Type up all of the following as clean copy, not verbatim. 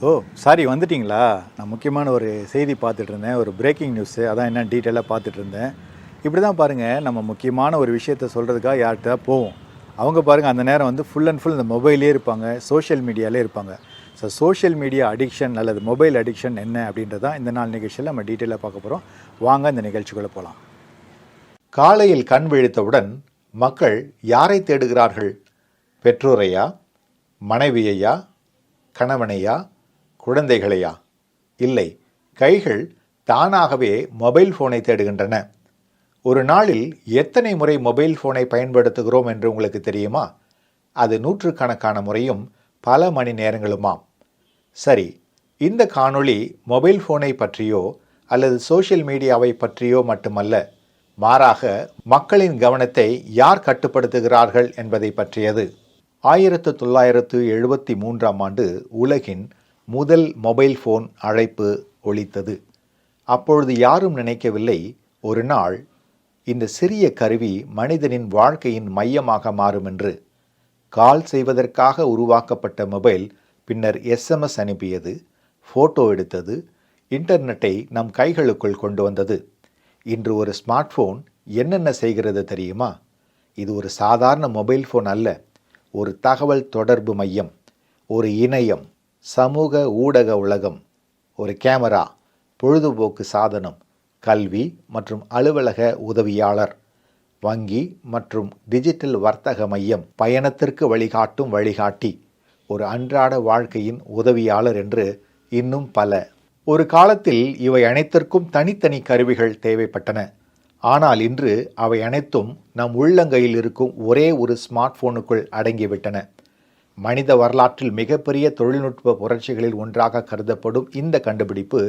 ஓ sorry, வந்துட்டிங்களா? நான் முக்கியமான ஒரு செய்தி பார்த்துட்டு இருந்தேன், ஒரு பிரேக்கிங் நியூஸு. அதான் என்ன டீட்டெயிலாக பார்த்துட்டு இருந்தேன். இப்படி தான் பாருங்கள், நம்ம முக்கியமான ஒரு விஷயத்த சொல்கிறதுக்காக யார்கிட்ட போவோம். அவங்க பாருங்கள் அந்த நேரம் வந்து ஃபுல் அண்ட் ஃபுல் இந்த மொபைலே இருப்பாங்க, சோஷியல் மீடியாலே இருப்பாங்க. ஸோ சோஷியல் மீடியா அடிக்ஷன் அல்லது மொபைல் அடிக்ஷன் என்ன அப்படின்றதான் இந்த நாள் நிகழ்ச்சியில் நம்ம டீட்டெயிலாக பார்க்க போகிறோம். வாங்க இந்த நிகழ்ச்சிக்குள்ளே போகலாம். காலையில் கண் விழித்தவுடன் மக்கள் யாரை தேடுகிறார்கள்? பெற்றோரையா, மனைவியையா, கணவனையா, குழந்தைகளையா? இல்லை, கைகள் தானாகவே மொபைல் ஃபோனை தேடுகின்றன. ஒரு நாளில் எத்தனை முறை மொபைல் ஃபோனை பயன்படுத்துகிறோம் என்று உங்களுக்கு தெரியுமா? அது நூற்றுக்கணக்கான முறையும் பல மணி நேரங்களுமாம். சரி, இந்த காணொளி மொபைல் ஃபோனை பற்றியோ அல்லது சோஷியல் மீடியாவை பற்றியோ மட்டுமல்ல, மாறாக மக்களின் கவனத்தை யார் கட்டுப்படுத்துகிறார்கள் என்பதை பற்றியது. 1973 உலகின் முதல் மொபைல் ஃபோன் அழைப்பு ஒலித்தது. அப்பொழுது யாரும் நினைக்கவில்லை, ஒரு நாள் இந்த சிறிய கருவி மனிதனின் வாழ்க்கையின் மையமாக மாறும் என்று. கால் செய்வதற்காக உருவாக்கப்பட்ட மொபைல் பின்னர் SMS அனுப்பியது, ஃபோட்டோ எடுத்தது, இன்டர்நெட்டை நம் கைகளுக்குள் கொண்டு வந்தது. இன்று ஒரு ஸ்மார்ட் ஃபோன் என்னென்ன செய்கிறது தெரியுமா? இது ஒரு சாதாரண மொபைல் ஃபோன் அல்ல, ஒரு தகவல் தொடர்பு மையம், ஒரு இணையம், சமூக ஊடக உலகம், ஒரு கேமரா, பொழுதுபோக்கு சாதனம், கல்வி மற்றும் அலுவலக உதவியாளர், வங்கி மற்றும் டிஜிட்டல் வர்த்தக மையம், பயணத்திற்கு வழிகாட்டும் வழிகாட்டி, ஒரு அன்றாட வாழ்க்கையின் உதவியாளர் என்று இன்னும் பல. ஒரு காலத்தில் இவை அனைத்திற்கும் தனித்தனி கருவிகள் தேவைப்பட்டன. ஆனால் இன்று அவை அனைத்தும் நம் உள்ளங்கையில் இருக்கும் ஒரே ஒரு ஸ்மார்ட் போனுக்குள் அடங்கிவிட்டன. மனித வரலாற்றில் மிகப்பெரிய தொழில்நுட்ப புரட்சிகளில் ஒன்றாக கருதப்படும் இந்த கண்டுபிடிப்பு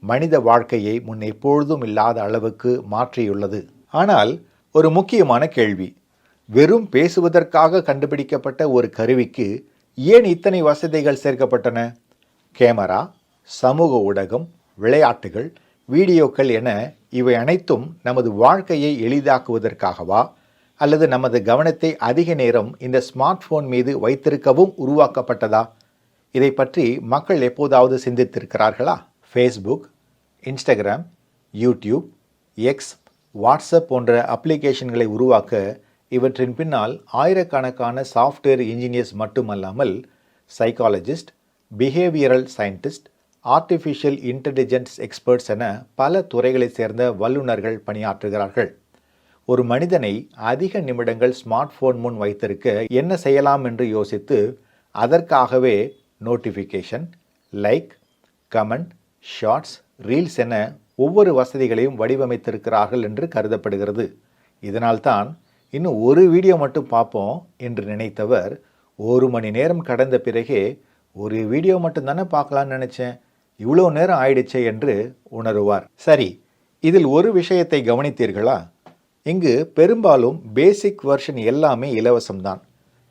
மனித வாழ்க்கையை முன் எப்பொழுதும் இல்லாத அளவுக்கு மாற்றியுள்ளது. ஆனால் ஒரு முக்கியமான கேள்வி, வெறும் பேசுவதற்காக கண்டுபிடிக்கப்பட்ட ஒரு கருவிக்கு ஏன் இத்தனை வசதிகள் சேர்க்கப்பட்டன? கேமரா, சமூக ஊடகம், விளையாட்டுகள், வீடியோக்கள் என இவை அனைத்தும் நமது வாழ்க்கையை எளிதாக்குவதற்காகவா அல்லது நமது கவனத்தை அதிக நேரம் இந்த ஸ்மார்ட் போன் மீது வைத்திருக்கவும் உருவாக்கப்பட்டதா? இதை பற்றி மக்கள் எப்போதாவது சிந்தித்திருக்கிறார்களா? Facebook, Instagram, YouTube, X, WhatsApp போன்ற அப்ளிகேஷன்களை உருவாக்க இவற்றின் பின்னால் ஆயிரக்கணக்கான சாஃப்ட்வேர் இன்ஜினியர்ஸ் மட்டுமல்லாமல் psychologist, behavioural scientist, artificial intelligence experts என பல துறைகளை சேர்ந்த வல்லுநர்கள் பணியாற்றுகிறார்கள். ஒரு மனிதனை அதிக நிமிடங்கள் ஸ்மார்ட் போன் முன் வைத்திருக்க என்ன செய்யலாம் என்று யோசித்து அதற்காகவே notification, like, comment, shorts, reels என ஒவ்வொரு வசதிகளையும் வடிவமைத்திருக்கிறார்கள் என்று கருதப்படுகிறது. இதனால்தான் இன்னும் ஒரு வீடியோ மட்டும் பார்ப்போம் என்று நினைத்தவர் 1 மணி நேரம் கடந்த பிறகே ஒரு வீடியோ மட்டும் தானே பார்க்கலான்னு நினைச்சேன், இவ்வளோ நேரம் ஆயிடுச்சே என்று உணருவார். சரி, இதில் ஒரு விஷயத்தை கவனித்தீர்களா? இங்கு பெரும்பாலும் பேசிக் வெர்ஷன் எல்லாமே இலவசம்தான்.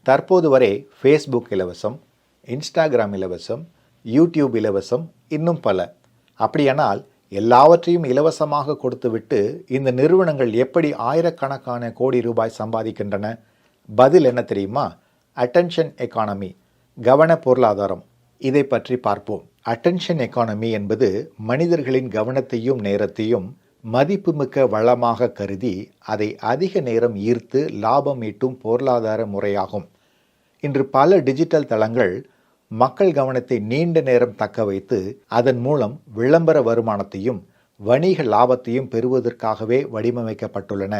தற்போது வரை ஃபேஸ்புக் இலவசம், இன்ஸ்டாகிராம் இலவசம், யூடியூப் இலவசம், இன்னும் பல. அப்படியானால் எல்லாவற்றையும் இலவசமாக கொடுத்துவிட்டு இந்த நிறுவனங்கள் எப்படி ஆயிரக்கணக்கான கோடி ரூபாய் சம்பாதிக்கின்றன? பதில் என்ன தெரியுமா? அட்டென்ஷன் எக்கானமி, கவன பொருளாதாரம். இதை பற்றி பார்ப்போம். அட்டென்ஷன் எக்கானமி என்பது மனிதர்களின் கவனத்தையும் நேரத்தையும் மதிப்புமிக்க வளமாக கருதி அதை அதிக நேரம் ஈர்த்து லாபம் ஈட்டும் பொருளாதார முறையாகும். இன்று பல டிஜிட்டல் தளங்கள் மக்கள் கவனத்தை நீண்ட நேரம் தக்க வைத்து அதன் மூலம் விளம்பர வருமானத்தையும் வணிக லாபத்தையும் பெறுவதற்காகவே வடிவமைக்கப்பட்டுள்ளன.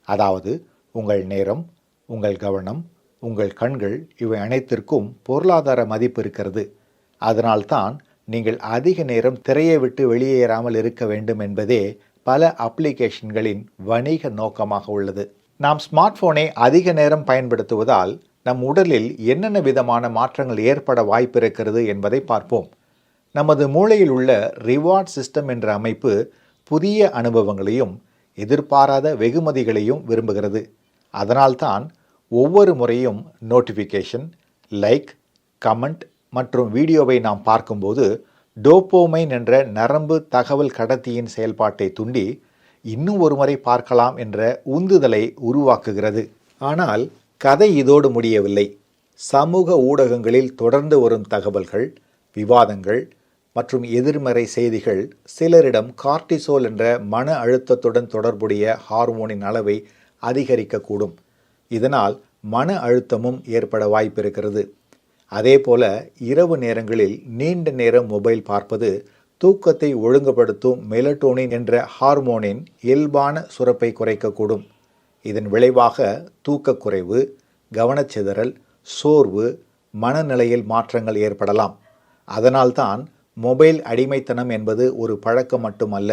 அதாவது உங்கள் நேரம், உங்கள் கவனம், உங்கள் கண்கள் இவை அனைத்திற்கும் பொருளாதார மதிப்பு இருக்கிறது. அதனால்தான் நீங்கள் அதிக நேரம் திரையை விட்டு வெளியேறாமல் இருக்க வேண்டும் என்பதே பல அப்ளிகேஷன்களின் வணிக நோக்கமாக உள்ளது. நாம் ஸ்மார்ட் போனை அதிக நேரம் பயன்படுத்துவதால் நம் உடலில் என்னென்ன விதமான மாற்றங்கள் ஏற்பட வாய்ப்பிருக்கிறது என்பதை பார்ப்போம். நமது மூளையில் உள்ள ரிவார்ட் சிஸ்டம் என்ற அமைப்பு புதிய அனுபவங்களையும் எதிர்பாராத வெகுமதிகளையும் விரும்புகிறது. அதனால்தான் ஒவ்வொரு முறையும் நோட்டிஃபிகேஷன், லைக், கமெண்ட் மற்றும் வீடியோவை நாம் பார்க்கும்போது டோபோமைன் என்ற நரம்பு தகவல் கடத்தியின் செயல்பாட்டை தூண்டி இன்னும் ஒரு முறை பார்க்கலாம் என்ற உந்துதலை உருவாக்குகிறது. ஆனால் கதை இதோடு முடியவில்லை. சமூக ஊடகங்களில் தொடர்ந்து வரும் தகவல்கள், விவாதங்கள் மற்றும் எதிர்மறை செய்திகள் சிலரிடம் கார்டிசோல் என்ற மன அழுத்தத்துடன் தொடர்புடைய ஹார்மோனின் அளவை அதிகரிக்கக்கூடும். இதனால் மன அழுத்தமும் ஏற்பட வாய்ப்பிருக்கிறது. அதேபோல இரவு நேரங்களில் நீண்ட நேரம் மொபைல் பார்ப்பது தூக்கத்தை ஒழுங்குபடுத்தும் மெலட்டோனின் என்ற ஹார்மோனின் இயல்பான சுரப்பை குறைக்கக்கூடும். இதன் விளைவாக தூக்கக்குறைவு, கவனச்சிதறல், சோர்வு, மனநிலையில் மாற்றங்கள் ஏற்படலாம். அதனால்தான் மொபைல் அடிமைத்தனம் என்பது ஒரு பழக்கம் மட்டுமல்ல,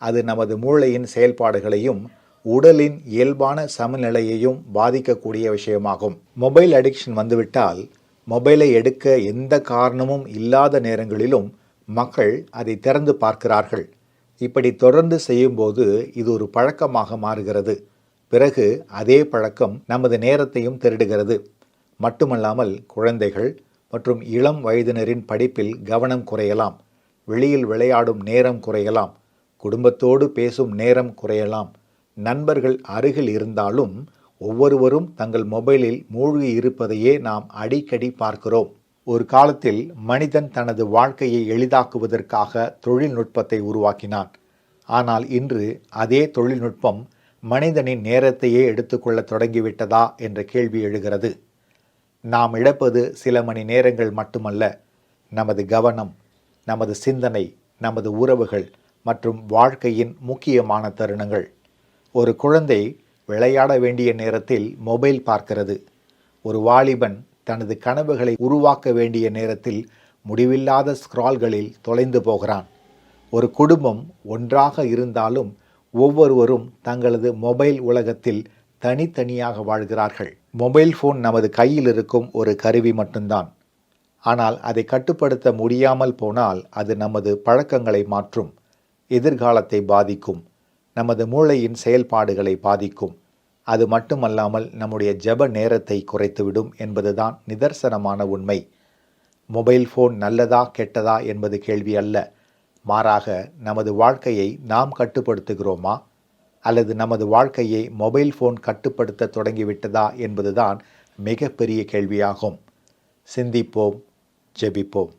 அது நமது மூளையின் செயல்பாடுகளையும் உடலின் இயல்பான சமநிலையையும் பாதிக்கக்கூடிய விஷயமாகும். மொபைல் அடிக்ஷன் வந்துவிட்டால் மொபைலை எடுக்க எந்த காரணமும் இல்லாத நேரங்களிலும் மக்கள் அதை திறந்து பார்க்கிறார்கள். இப்படி தொடர்ந்து செய்யும்போது இது ஒரு பழக்கமாக மாறுகிறது. பிறகு அதே பழக்கம் நமது நேரத்தையும் திருடுகிறது. மட்டுமல்லாமல் குழந்தைகள் மற்றும் இளம் வயதினரின் படிப்பில் கவனம் குறையலாம், வெளியில் விளையாடும் நேரம் குறையலாம், குடும்பத்தோடு பேசும் நேரம் குறையலாம். நண்பர்கள் அருகில் இருந்தாலும் ஒவ்வொருவரும் தங்கள் மொபைலில் மூழ்கி இருப்பதையே நாம் அடிக்கடி பார்க்கிறோம். ஒரு காலத்தில் மனிதன் தனது வாழ்க்கையை எளிதாக்குவதற்காக தொழில்நுட்பத்தை உருவாக்கினான். ஆனால் இன்று அதே தொழில்நுட்பம் மனிதனின் நேரத்தையே எடுத்துக்கொள்ள தொடங்கிவிட்டதா என்ற கேள்வி எழுகிறது. நாம் இழப்பது சில மணி நேரங்கள் மட்டுமல்ல, நமது கவனம், நமது சிந்தனை, நமது உறவுகள் மற்றும் வாழ்க்கையின் முக்கியமான தருணங்கள். ஒரு குழந்தை விளையாட வேண்டிய நேரத்தில் மொபைல் பார்க்கிறது. ஒரு வாலிபன் தனது கனவுகளை உருவாக்க வேண்டிய நேரத்தில் முடிவில்லாத ஸ்க்ரால்களில் தொலைந்து போகிறான். ஒரு குடும்பம் ஒன்றாக இருந்தாலும் ஒவ்வொருவரும் தங்களது மொபைல் உலகத்தில் தனித்தனியாக வாழ்கிறார்கள். மொபைல் ஃபோன் நமது கையில் இருக்கும் ஒரு கருவி மட்டும்தான். ஆனால் அதை கட்டுப்படுத்த முடியாமல் போனால் அது நமது பழக்கங்களை மாற்றும், எதிர்காலத்தை பாதிக்கும், நமது மூளையின் செயல்பாடுகளை பாதிக்கும். அது மட்டுமல்லாமல் நம்முடைய ஜெப நேரத்தை குறைத்துவிடும் என்பதுதான் நிதர்சனமான உண்மை. மொபைல் ஃபோன் நல்லதா கெட்டதா என்பது கேள்வி அல்ல. மாறாக நமது வாழ்க்கையை நாம் கட்டுப்படுத்துகிறோமா அல்லது நமது வாழ்க்கையை மொபைல் ஃபோன் கட்டுப்படுத்த தொடங்கிவிட்டதா என்பதுதான் மிகப்பெரிய கேள்வியாகும். சிந்திப்போம், ஜெபிப்போம்.